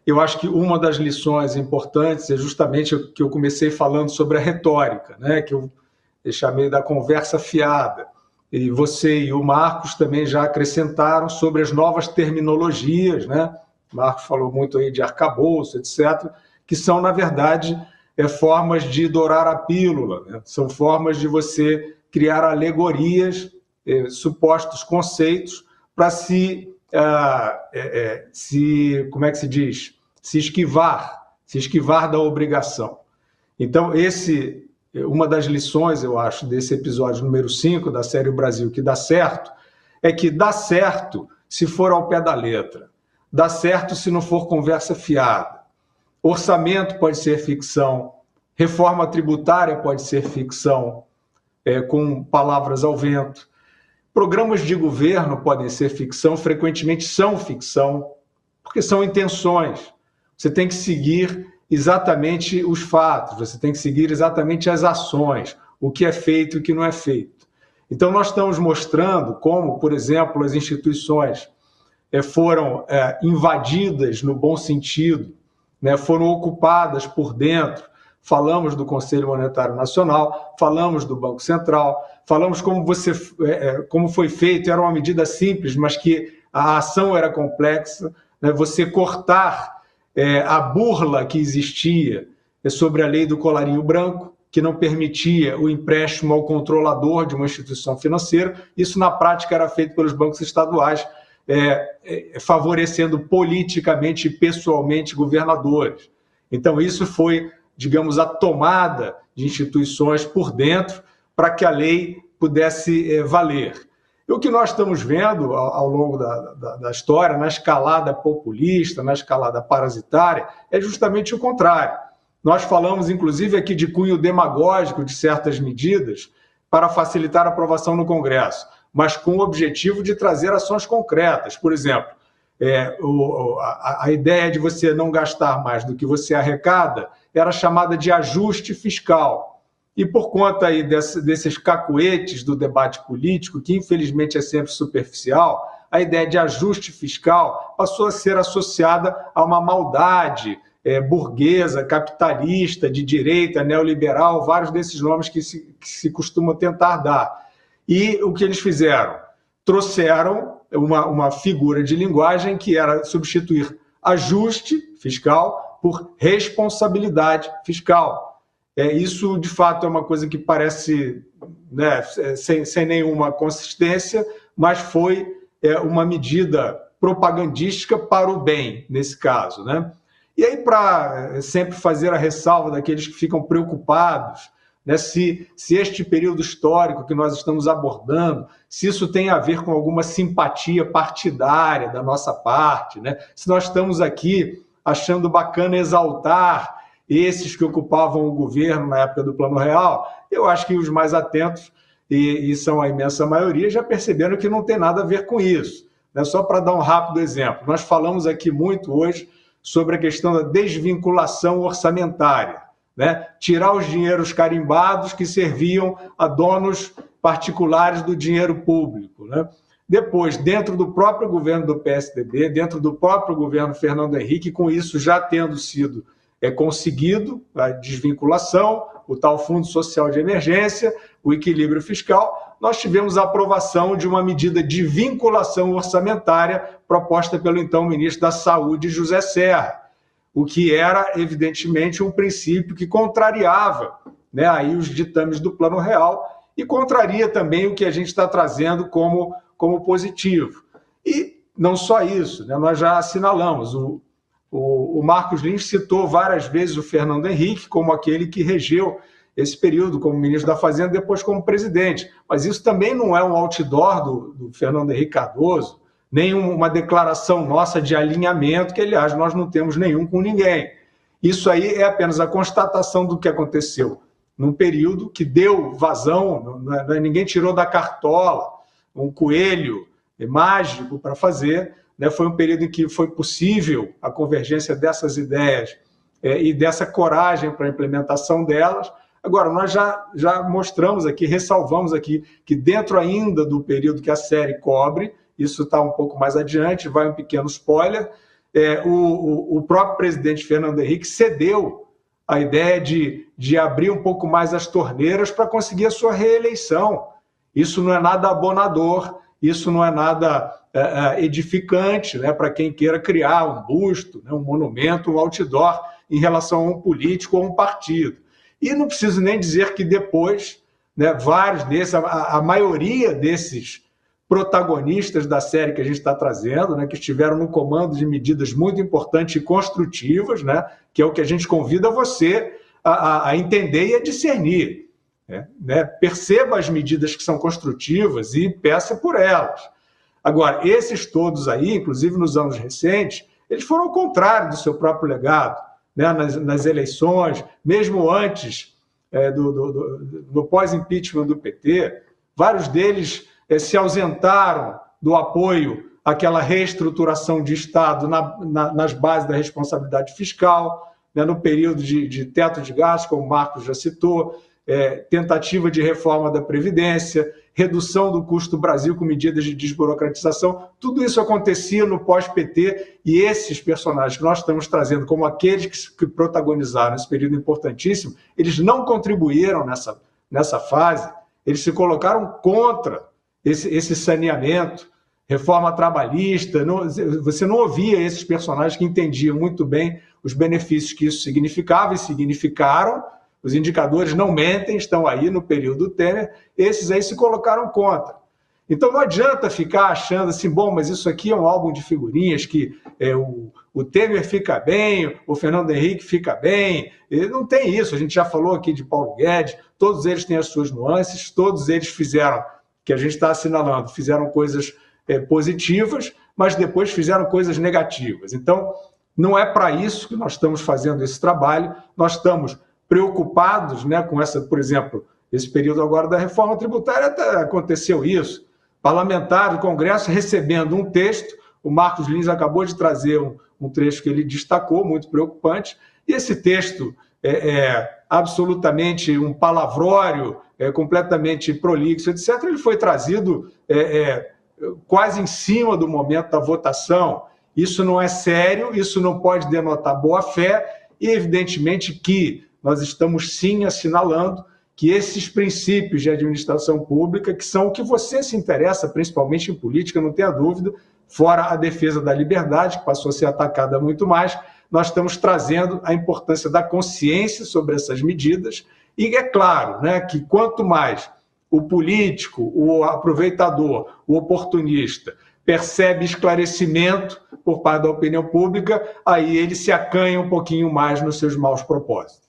Eu acho que uma das lições importantes é justamente o que eu comecei falando sobre a retórica, né? Que eu chamei da conversa fiada. E você e o Marcos também já acrescentaram sobre as novas terminologias, né? O Marcos falou muito aí de arcabouço, etc., que são, na verdade, formas de dourar a pílula, né? São formas de você criar alegorias, supostos conceitos, para como é que se diz? Se esquivar da obrigação. Então, uma das lições, eu acho, desse episódio número 5 da série O Brasil que dá certo, é que dá certo se for ao pé da letra, dá certo se não for conversa fiada. Orçamento pode ser ficção, reforma tributária pode ser ficção, com palavras ao vento. Programas de governo podem ser ficção, frequentemente são ficção, porque são intenções. Você tem que seguir exatamente os fatos, você tem que seguir exatamente as ações, o que é feito e o que não é feito. Então, nós estamos mostrando como, por exemplo, as instituições foram invadidas no bom sentido, né, foram ocupadas por dentro. Falamos do Conselho Monetário Nacional, falamos do Banco Central, falamos como foi feito, era uma medida simples, mas que a ação era complexa, né, você cortar a burla que existia sobre a lei do colarinho branco, que não permitia o empréstimo ao controlador de uma instituição financeira. Isso, na prática, era feito pelos bancos estaduais, favorecendo politicamente e pessoalmente governadores. Então, isso foi, digamos, a tomada de instituições por dentro para que a lei pudesse valer. E o que nós estamos vendo ao longo da história, na escalada populista, na escalada parasitária, é justamente o contrário. Nós falamos, inclusive, aqui de cunho demagógico de certas medidas para facilitar a aprovação no Congresso, mas com o objetivo de trazer ações concretas. Por exemplo, a ideia de você não gastar mais do que você arrecada era chamada de ajuste fiscal. E por conta aí desses cacuetes do debate político, que infelizmente é sempre superficial, a ideia de ajuste fiscal passou a ser associada a uma maldade burguesa, capitalista, de direita, neoliberal, vários desses nomes que se costumam tentar dar. E o que eles fizeram? Trouxeram uma figura de linguagem que era substituir ajuste fiscal por responsabilidade fiscal. Isso, de fato, é uma coisa que parece, né, sem nenhuma consistência, mas foi uma medida propagandística para o bem, nesse caso, né? E aí, para sempre fazer a ressalva daqueles que ficam preocupados, né, se este período histórico que nós estamos abordando, se isso tem a ver com alguma simpatia partidária da nossa parte, né? Se nós estamos aqui achando bacana exaltar esses que ocupavam o governo na época do Plano Real, eu acho que os mais atentos, e são a imensa maioria, já perceberam que não tem nada a ver com isso. Né? Só para dar um rápido exemplo, nós falamos aqui muito hoje sobre a questão da desvinculação orçamentária, né? Tirar os dinheiros carimbados que serviam a donos particulares do dinheiro público, né? Depois, dentro do próprio governo do PSDB, dentro do próprio governo Fernando Henrique, com isso já tendo sido conseguido a desvinculação, o tal Fundo Social de Emergência, o equilíbrio fiscal, nós tivemos a aprovação de uma medida de vinculação orçamentária proposta pelo então ministro da Saúde, José Serra, o que era, evidentemente, um princípio que contrariava, né, aí os ditames do Plano Real e contraria também o que a gente está trazendo como positivo. E não só isso, né, nós já assinalamos, o Marcos Lins citou várias vezes o Fernando Henrique como aquele que regeu esse período como ministro da Fazenda, depois como presidente. Mas isso também não é um outdoor do Fernando Henrique Cardoso, nem uma declaração nossa de alinhamento, que, aliás, nós não temos nenhum com ninguém. Isso aí é apenas a constatação do que aconteceu num período que deu vazão, ninguém tirou da cartola um coelho mágico para fazer, né? Foi um período em que foi possível a convergência dessas ideias e dessa coragem para a implementação delas. Agora, nós já mostramos aqui, ressalvamos aqui, que dentro ainda do período que a série cobre, isso está um pouco mais adiante, vai um pequeno spoiler, o próprio presidente Fernando Henrique cedeu a ideia de abrir um pouco mais as torneiras para conseguir a sua reeleição. Isso não é nada abonador, isso não é nada edificante, né, para quem queira criar um busto, né, um monumento, um outdoor em relação a um político ou um partido. E não preciso nem dizer que depois, né, vários desses, a maioria desses protagonistas da série que a gente está trazendo, né, que estiveram no comando de medidas muito importantes e construtivas, né, que é o que a gente convida você a entender e a discernir. Né? Perceba as medidas que são construtivas e peça por elas. Agora, esses todos aí, inclusive nos anos recentes, eles foram ao contrário do seu próprio legado, né? Nas eleições, mesmo antes do pós-impeachment do PT, vários deles se ausentaram do apoio àquela reestruturação de Estado nas bases da responsabilidade fiscal, né? No período de teto de gastos, como o Marcos já citou, tentativa de reforma da Previdência, redução do custo do Brasil com medidas de desburocratização, tudo isso acontecia no pós-PT e esses personagens que nós estamos trazendo como aqueles que protagonizaram esse período importantíssimo, eles não contribuíram nessa fase, eles se colocaram contra esse saneamento, reforma trabalhista, você não ouvia esses personagens que entendiam muito bem os benefícios que isso significava e significaram. Os indicadores não mentem, estão aí no período Temer, esses aí se colocaram contra. Então não adianta ficar achando assim, bom, mas isso aqui é um álbum de figurinhas que o Temer fica bem, o Fernando Henrique fica bem. Não tem isso, a gente já falou aqui de Paulo Guedes, todos eles têm as suas nuances, todos eles fizeram, que a gente está assinalando, fizeram coisas positivas, mas depois fizeram coisas negativas. Então não é para isso que nós estamos fazendo esse trabalho, nós estamos preocupados, né, com por exemplo, esse período agora da reforma tributária, aconteceu isso. Parlamentares do Congresso recebendo um texto, o Marcos Lins acabou de trazer um trecho que ele destacou, muito preocupante, e esse texto é absolutamente um palavrório, completamente prolixo, etc. Ele foi trazido quase em cima do momento da votação. Isso não é sério, isso não pode denotar boa-fé, e evidentemente que nós estamos sim assinalando que esses princípios de administração pública, que são o que você se interessa, principalmente em política, não tenha dúvida, fora a defesa da liberdade, que passou a ser atacada muito mais, nós estamos trazendo a importância da consciência sobre essas medidas, e é claro, né, que quanto mais o político, o aproveitador, o oportunista, percebe esclarecimento por parte da opinião pública, aí ele se acanha um pouquinho mais nos seus maus propósitos.